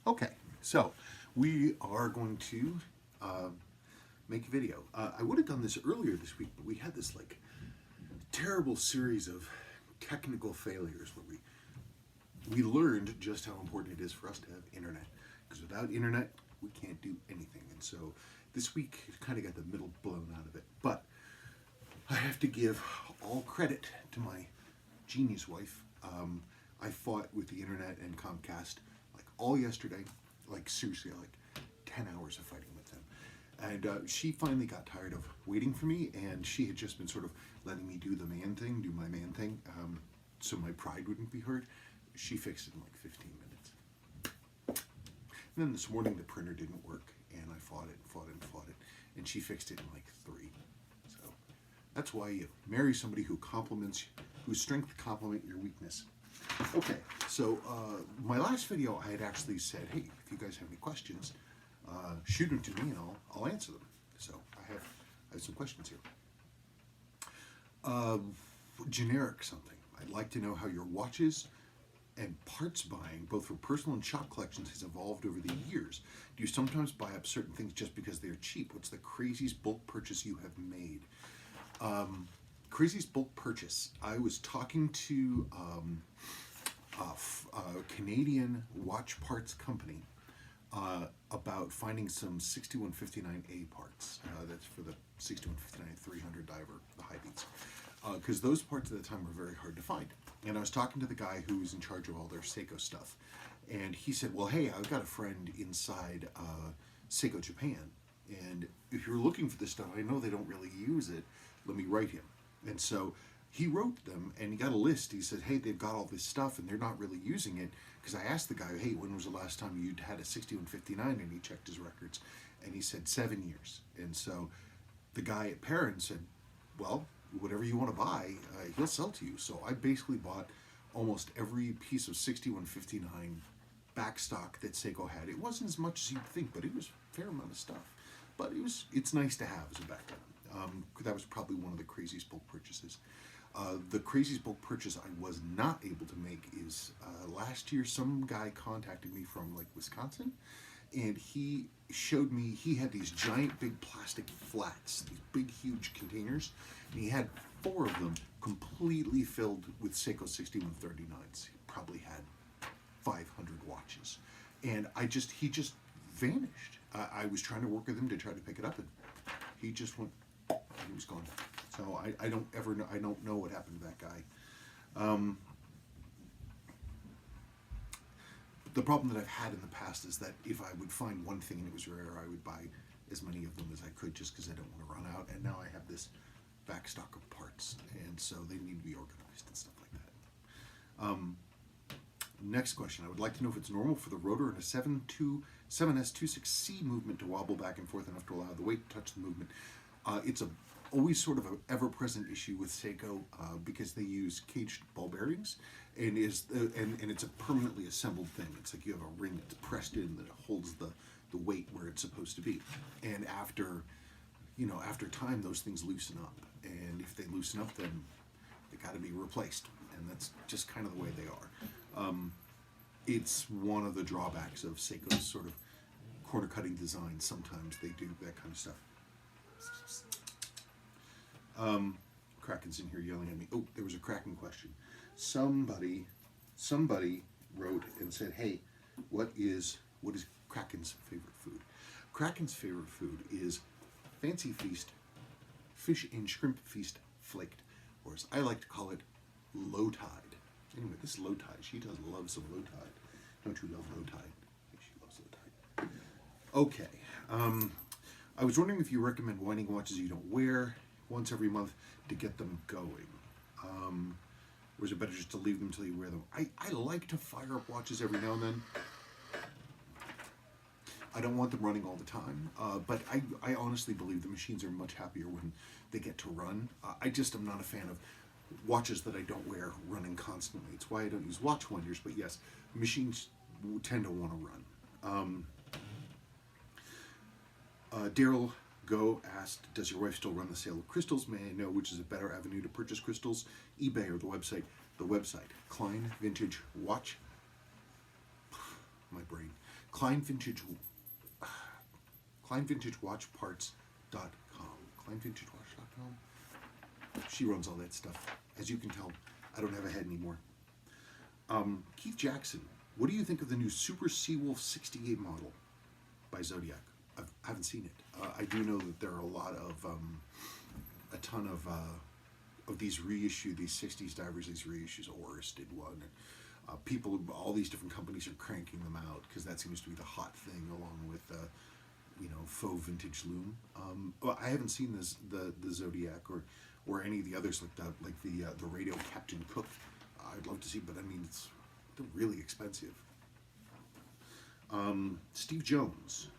Okay, so we are going to make a video. I would have done this earlier this week, but we had this like terrible series of technical failures where we learned just how important it is for us to have internet. Because without internet, we can't do anything. And so this week, kind of got the middle blown out of it. But I have to give all credit to my genius wife. I fought with the internet and Comcast like all yesterday, like seriously, like 10 hours of fighting with them. And she finally got tired of waiting for me, and she had just been sort of letting me do my man thing, so my pride wouldn't be hurt. She fixed it in like 15 minutes. And then this morning the printer didn't work, and I fought it, and she fixed it in like 3. So that's why you marry somebody who complements, whose strength complement your weakness. Okay, so my last video I had actually said, hey, if you guys have any questions, shoot them to me and I'll answer them. So I have some questions here. Generic something. I'd like to know how your watches and parts buying, both for personal and shop collections, has evolved over the years. Do you sometimes buy up certain things just because they're cheap? What's the craziest bulk purchase you have made? Craziest bulk purchase. I was talking to a Canadian watch parts company about finding some 6159A parts. That's for the 6159-300 diver, the high beats. Because those parts at the time were very hard to find. And I was talking to the guy who was in charge of all their Seiko stuff. And he said, well, hey, I've got a friend inside Seiko Japan. And if you're looking for this stuff, I know they don't really use it. Let me write him. And so he wrote them, and he got a list. He said, hey, they've got all this stuff, and they're not really using it. Because I asked the guy, hey, when was the last time you'd had a 6159? And he checked his records, and he said 7 years. And so the guy at Perrin said, well, whatever you want to buy, he'll sell to you. So I basically bought almost every piece of 6159 backstock that Seiko had. It wasn't as much as you'd think, but it was a fair amount of stuff. But it's nice to have as a backup. That was probably one of the craziest bulk purchases. The craziest bulk purchase I was not able to make is last year some guy contacted me from like Wisconsin, and he showed me he had these giant big plastic flats, these big huge containers, and he had 4 of them completely filled with Seiko 6139s. He probably had 500 watches, and he just vanished. I was trying to work with him to try to pick it up, and he just went. He was gone. So I don't ever know. I don't know what happened to that guy. The problem that I've had in the past is that if I would find one thing and it was rare, I would buy as many of them as I could just because I don't want to run out. And now I have this backstock of parts, and so they need to be organized and stuff like that. Next question. I would like to know if it's normal for the rotor in a 7S26C movement to wobble back and forth enough to allow the weight to touch the movement. It's always sort of an ever-present issue with Seiko because they use caged ball bearings, and it's a permanently assembled thing. It's like you have a ring that's pressed in that holds the weight where it's supposed to be. And after time, those things loosen up, and if they loosen up, then they got to be replaced, and that's just kind of the way they are. It's one of the drawbacks of Seiko's sort of corner-cutting design. Sometimes they do that kind of stuff. Kraken's in here yelling at me. Oh, there was a Kraken question. Somebody wrote and said, hey, what is Kraken's favorite food? Kraken's favorite food is Fancy Feast fish and shrimp feast flaked, or as I like to call it, low tide. Anyway, this is low tide. She does love some low tide. Don't you love low tide? She loves low tide. Okay. I was wondering if you recommend winding watches you don't wear once every month to get them going. Or is it better just to leave them until you wear them? I like to fire up watches every now and then. I don't want them running all the time, but I honestly believe the machines are much happier when they get to run. I just am not a fan of watches that I don't wear running constantly. It's why I don't use watch winders, but yes, machines tend to want to run. Daryl Go asked, does your wife still run the sale of crystals? May I know which is a better avenue to purchase crystals, eBay or the website? The website, Klein Vintage Watch, my brain, Klein Vintage, KleinVintageWatchParts.com. KleinVintageWatch.com. She runs all that stuff. As you can tell, I don't have a head anymore. Keith Jackson, what do you think of the new Super Seawolf 68 model by Zodiac? I haven't seen it. I do know that there are a ton of these reissue, these 60s divers, these reissues. Oris did one. And, people, all these different companies are cranking them out because that seems to be the hot thing, along with faux vintage loom. Well, I haven't seen the Zodiac or any of the others like the Radio Captain Cook. I'd love to see, but I mean they're really expensive. Steve Jones.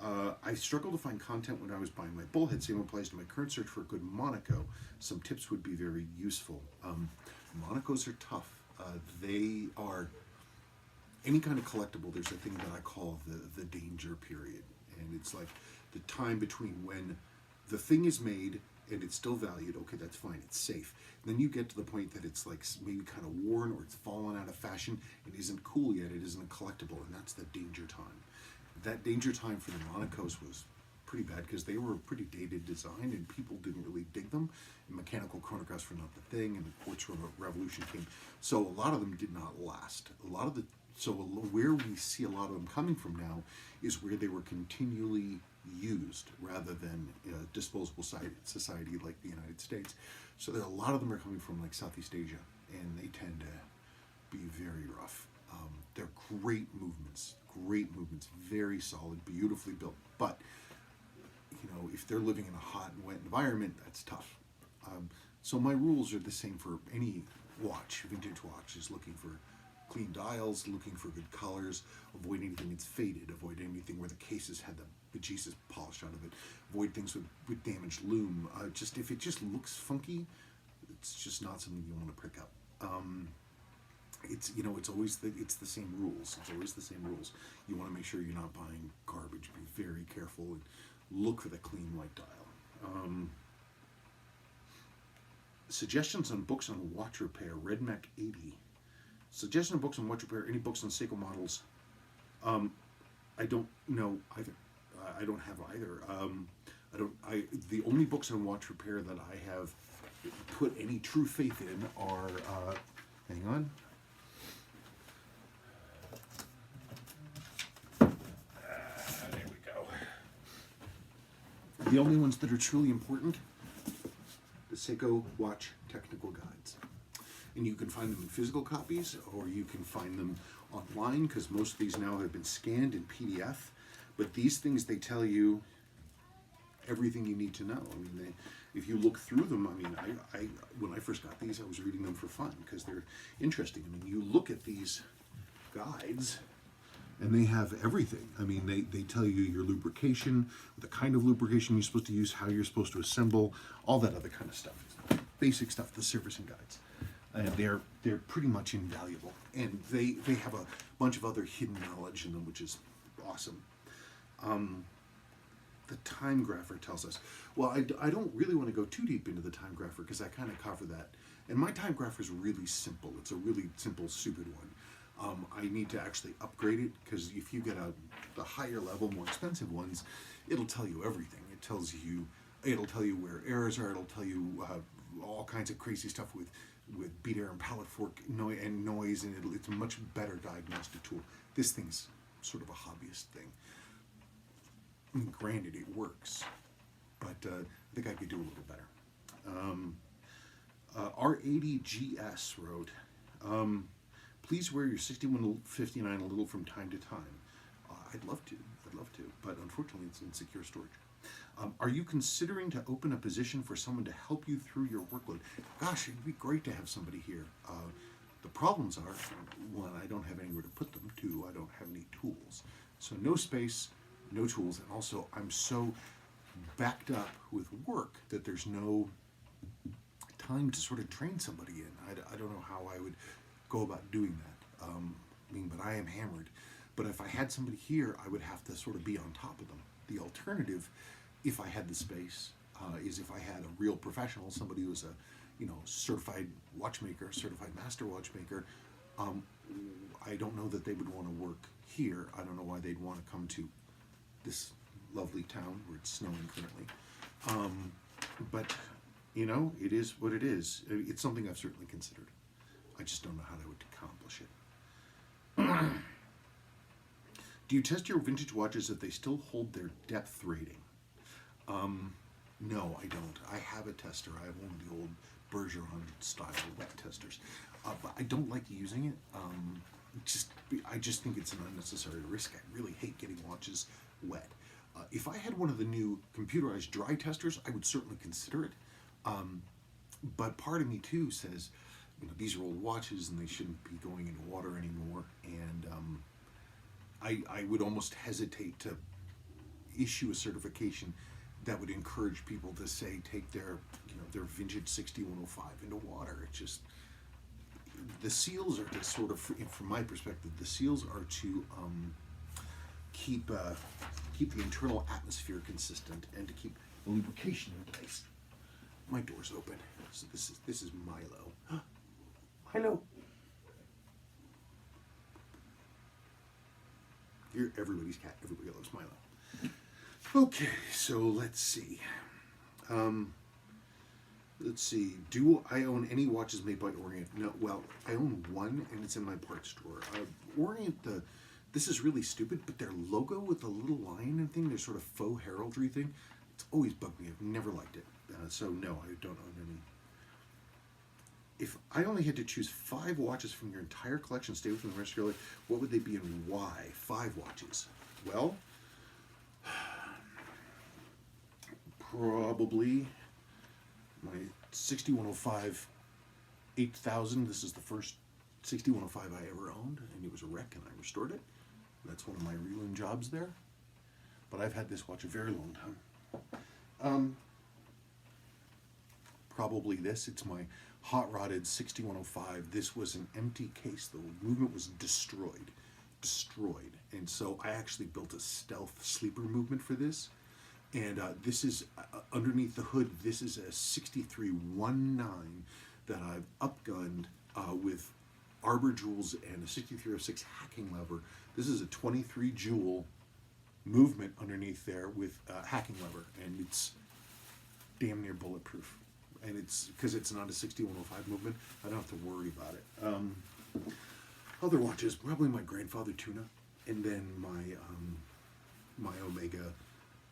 I struggled to find content when I was buying my bullhead. Same applies to my current search for a good Monaco. Some tips would be very useful. Monacos are tough. They are any kind of collectible. There's a thing that I call the danger period, and it's like the time between when the thing is made and it's still valued. Okay, that's fine. It's safe. Then you get to the point that it's like maybe kind of worn or it's fallen out of fashion. It isn't cool yet. It isn't a collectible, and that's the danger time. That danger time for the Monacos was pretty bad because they were a pretty dated design and people didn't really dig them. And mechanical chronographs were not the thing, and the quartz revolution came. So a lot of them did not last. Where we see a lot of them coming from now is where they were continually used rather than disposable society like the United States. So a lot of them are coming from like Southeast Asia, and they tend to be very rough. They're great movements, very solid, beautifully built. But if they're living in a hot and wet environment, that's tough. So my rules are the same for any watch, vintage watch, is looking for clean dials, looking for good colors, avoid anything that's faded, avoid anything where the cases had the bejesus polished out of it, avoid things with damaged loom. If it just looks funky, it's just not something you want to pick up. It's always the same rules. It's always the same rules. You want to make sure you're not buying garbage. Be very careful and look for the clean white dial. Suggestions on books on watch repair. Red Mac 80. Suggestion of books on watch repair. Any books on Seiko models? I don't know either. I don't have either. The only books on watch repair that I have put any true faith in are. Hang on. There we go. The only ones that are truly important, the Seiko Watch Technical Guides. And you can find them in physical copies, or you can find them online, because most of these now have been scanned in PDF. But these things, they tell you everything you need to know. I mean, if you look through them, I mean, I when I first got these, I was reading them for fun because they're interesting. I mean, you look at these guides, and they have everything. I mean, they tell you your lubrication, the kind of lubrication you're supposed to use, how you're supposed to assemble, all that other kind of stuff. Basic stuff, the servicing guides. And they're pretty much invaluable. And they have a bunch of other hidden knowledge in them, which is awesome. The time grapher tells us, well, I don't really want to go too deep into the time grapher because I kind of cover that. And my time grapher is really simple. It's a really simple, stupid one. I need to actually upgrade it because if you get the higher level, more expensive ones, it'll tell you everything. It'll tell you where errors are. It'll tell you all kinds of crazy stuff with beat air and pallet fork and noise, and it's a much better diagnostic tool. This thing's sort of a hobbyist thing. I mean, granted, it works, but I think I could do a little better. R80GS wrote, please wear your 6159 a little from time to time. I'd love to, but unfortunately it's in secure storage. Are you considering to open a position for someone to help you through your workload? Gosh, it'd be great to have somebody here. The problems are, one, I don't have anywhere to put them. Two, I don't have any tools. So no space, no tools, and also I'm so backed up with work that there's no time to sort of train somebody in. I don't know how I would go about doing that. But I am hammered. But if I had somebody here, I would have to sort of be on top of them. The alternative, if I had the space, is if I had a real professional, somebody who's a certified watchmaker, certified master watchmaker. I don't know that they would want to work here. I don't know why they'd want to come to this lovely town where it's snowing currently. But, you know, it is what it is. It's something I've certainly considered. I just don't know how I would accomplish it. Do you test your vintage watches if they still hold their depth rating? No, I don't. I have a tester. I have one of the old Bergeron style wet testers. But I don't like using it. I just think it's an unnecessary risk. I really hate getting watches wet. If I had one of the new computerized dry testers, I would certainly consider it. But part of me too says, you know, these are old watches and they shouldn't be going into water anymore. And I would almost hesitate to issue a certification that would encourage people to say take their, you know, their vintage 6105 into water. It's just, the seals are to sort of, from my perspective, the seals are to keep the internal atmosphere consistent and to keep the lubrication in place. My door's open, so this is Milo. Milo. You're everybody's cat. Everybody loves Milo. Okay, so let's see. Do I own any watches made by Orient? No. Well, I own one, and it's in my parts drawer. Orient, this is really stupid, but their logo with the little lion and thing, their sort of faux heraldry thing, it's always bugged me. I've never liked it. So no, I don't own any. If I only had to choose 5 watches from your entire collection, stay with them the rest of your life, what would they be and why? 5 watches. Well, probably my 6105 8000. This is the first 6105 I ever owned, and it was a wreck, and I restored it. That's one of my reeling jobs there. But I've had this watch a very long time. Probably this. It's my hot-rodded 6105. This was an empty case. The movement was destroyed. And so I actually built a stealth sleeper movement for this. And this is, underneath the hood, this is a 6319 that I've upgunned with arbor jewels and a 6306 hacking lever. This is a 23 jewel movement underneath there with hacking lever, and it's damn near bulletproof. And it's, because it's not a 6105 movement, I don't have to worry about it. Other watches, probably my grandfather Tuna, and then my Omega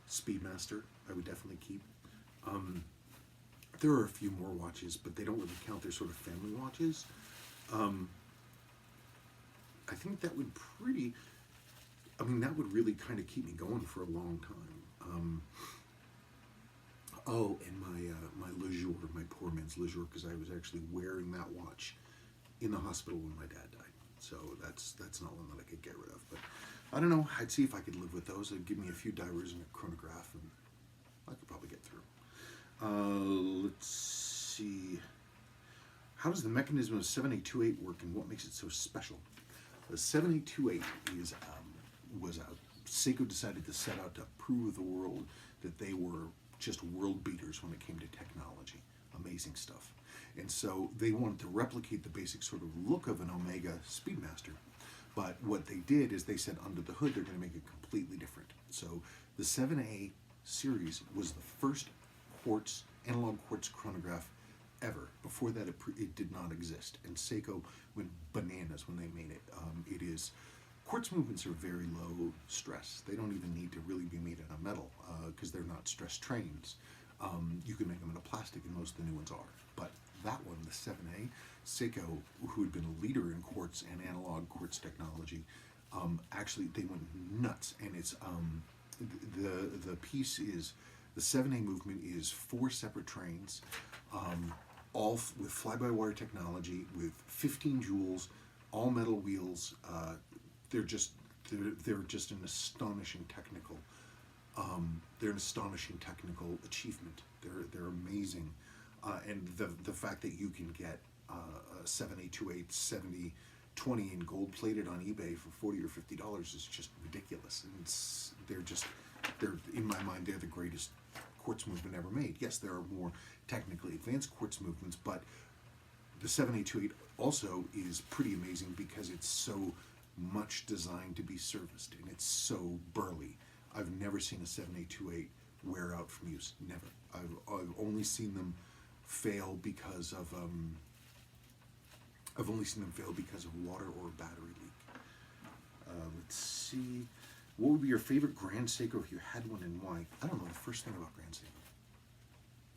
Speedmaster, I would definitely keep. There are a few more watches, but they don't really count. They're sort of family watches. I think that would that would really kind of keep me going for a long time. And my Le Jour, my poor man's Le Jour, because I was actually wearing that watch in the hospital when my dad died. So that's not one that I could get rid of. But I don't know. I'd see if I could live with those. It'd give me a few divers and a chronograph, and I could probably get through. Let's see. How does the mechanism of 7828 work, and what makes it so special? The 7828 was Seiko decided to set out to prove to the world that they were just world beaters when it came to technology. Amazing stuff. And so they wanted to replicate the basic sort of look of an Omega Speedmaster. But what they did is they said under the hood they're going to make it completely different. So the 7A series was the first analog quartz chronograph ever. Before that, it did not exist. And Seiko went bananas when they made it. Quartz movements are very low stress. They don't even need to really be made out of metal because they're not stress trains. You can make them in a plastic, and most of the new ones are. But that one, the 7A, Seiko, who had been a leader in quartz and analog quartz technology, actually they went nuts. And it's the piece is, the 7A movement is 4 separate trains, all with fly-by-wire technology, with 15 jewels, all metal wheels. They're just an astonishing technical. They're an astonishing technical achievement. They're amazing, and the fact that you can get a 7828 7020 in gold plated on eBay for $40 or $50 is just ridiculous. And they're in my mind, they're the greatest quartz movement ever made. Yes, there are more technically advanced quartz movements, but the 7828 also is pretty amazing because it's so much designed to be serviced, and it's so burly. I've never seen a 7828 wear out from use. Never. I've only seen them fail because of water or battery leak. Let's see. What would be your favorite Grand Seiko if you had one, and why? I don't know the first thing about Grand Seiko.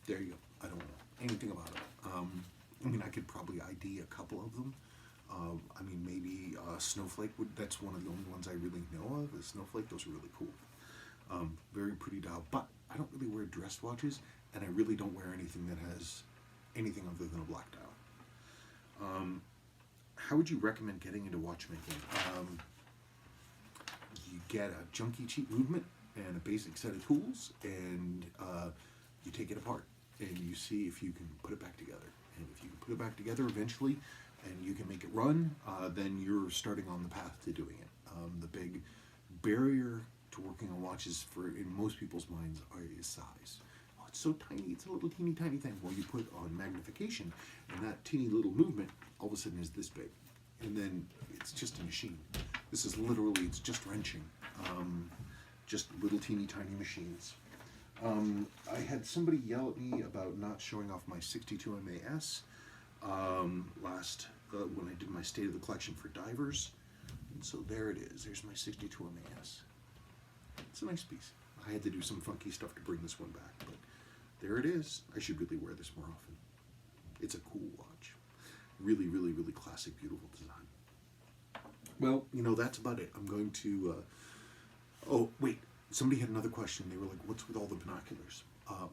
There you go. I don't know anything about it. I mean, I could probably ID a couple of them. I mean, maybe Snowflake that's one of the only ones I really know of. Is Snowflake. Those are really cool. Very pretty dial. But I don't really wear dress watches, and I really don't wear anything that has anything other than a black dial. How would you recommend getting into watchmaking? You get a junky cheap movement and a basic set of tools, and you take it apart and you see if you can put it back together. And if you can put it back together eventually and you can make it run, then you're starting on the path to doing it. The big barrier to working on watches in most people's minds is size. Oh, it's so tiny, it's a little teeny tiny thing. Well, you put on magnification and that teeny little movement all of a sudden is this big. And then it's just a machine. This is literally, it's just wrenching. Just little teeny tiny machines. I had somebody yell at me about not showing off my 62 MAS last when I did my State of the Collection for divers. And so there it is. There's my 62 MAS. It's a nice piece. I had to do some funky stuff to bring this one back, but there it is. I should really wear this more often. It's a cool watch. Really, really, really classic, beautiful design. Well, that's about it. I'm going to... oh, wait. Somebody had another question. They were like, what's with all the binoculars?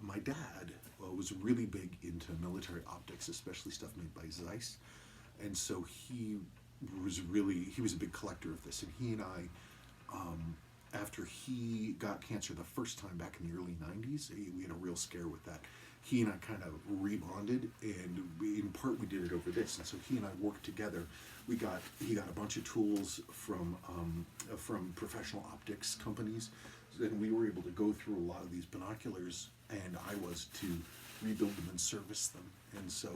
My dad was really big into military optics, especially stuff made by Zeiss. And so he was a big collector of this. And he and I, after he got cancer the first time back in the early 90s, we had a real scare with that. He and I kind of rebonded, and in part we did it over this. And so he and I worked together. He got a bunch of tools from professional optics companies, and we were able to go through a lot of these binoculars, and I was to rebuild them and service them. And so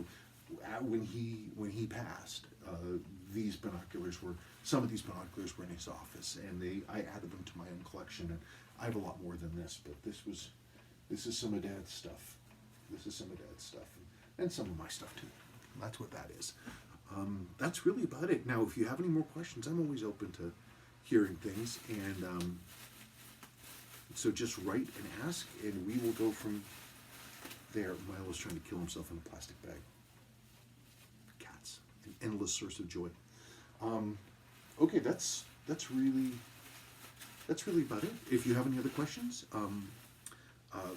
when he passed, some of these binoculars were in his office, and I added them to my own collection. And I have a lot more than this, but this is some of Dad's stuff. This is some of Dad's stuff, and some of my stuff too. That's what that is. That's really about it. Now, if you have any more questions, I'm always open to hearing things, and so just write and ask, and we will go from there. Milo's trying to kill himself in a plastic bag. Cats, an endless source of joy. Okay, that's really about it. If you have any other questions,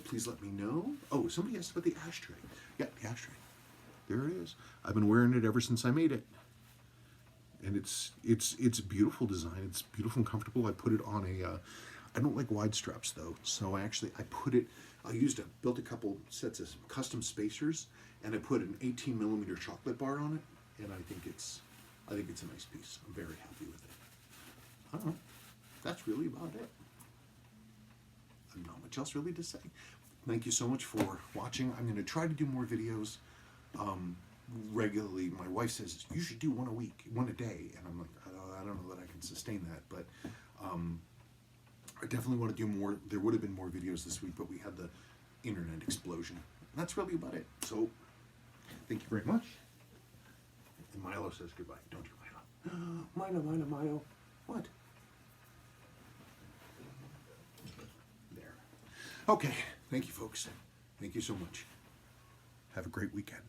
please let me know. Oh, somebody asked about the ashtray. Yeah, the ashtray. There it is. I've been wearing it ever since I made it. And it's beautiful design. It's beautiful and comfortable. I put it on I don't like wide straps though. So I built a couple sets of custom spacers, and I put an 18 millimeter chocolate bar on it. And I think it's a nice piece. I'm very happy with it. I don't know. That's really about it. Not much else really to say. Thank you so much for watching. I'm going to try to do more videos regularly. My wife says you should do one a week, one a day, and I'm like, I don't know that I can sustain that, but I definitely want to do more. There would have been more videos this week, but we had the internet explosion. And that's really about it. So thank you very much. And Milo says goodbye. Don't you, Milo? Milo. What? There. Okay. Thank you, folks. Thank you so much. Have a great weekend.